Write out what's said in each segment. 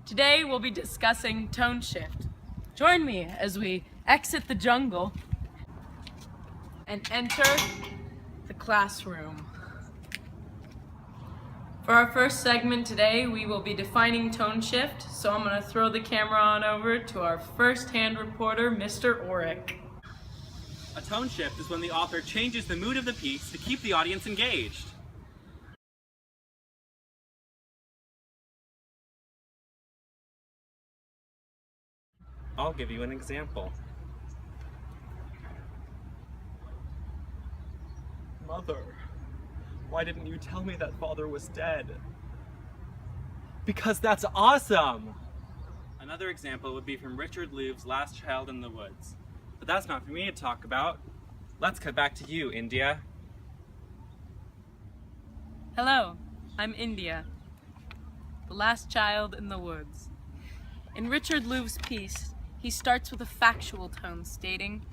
Today we'll be discussing tone shift. Join me as we exit the jungle and enter the classroom. For our first segment today, we will be defining tone shift, so I'm going to throw the camera on over to our first-hand reporter, Mr. Orick. A tone shift is when the author changes the mood of the piece to keep the audience engaged. I'll give you an example. Mother, why didn't you tell me that father was dead? Because that's awesome! Another example would be from Richard Louve's Last Child in the Woods. But that's not for me to talk about. Let's cut back to you, India. Hello, I'm India, the last child in the woods. In Richard Louve's piece, he starts with a factual tone stating,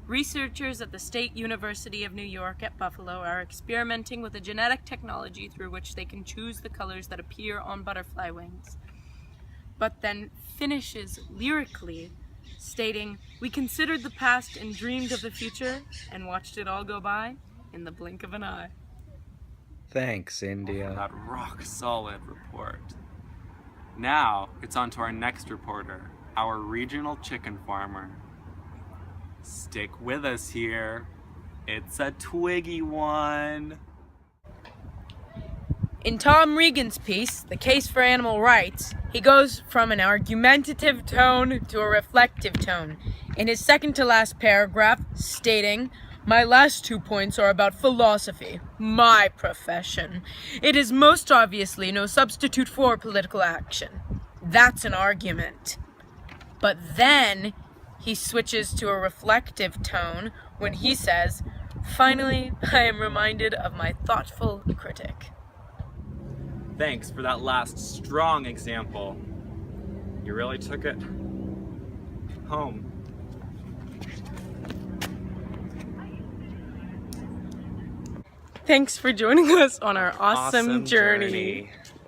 researchers at the State University of New York at Buffalo are experimenting with a genetic technology through which they can choose the colors that appear on butterfly wings. But then finishes lyrically, stating, we considered the past and dreamed of the future and watched it all go by in the blink of an eye. Thanks, India. That rock-solid report. Now, it's on to our next reporter, our regional chicken farmer. Stick with us here. It's a twiggy one. In Tom Regan's piece, The Case for Animal Rights, he goes from an argumentative tone to a reflective tone. In his second-to-last paragraph, stating, my last 2 points are about philosophy, my profession. It is most obviously no substitute for political action. That's an argument. But then he switches to a reflective tone when he says, finally, I am reminded of my thoughtful critic. Thanks for that last strong example. You really took it home. Thanks for joining us on our awesome journey.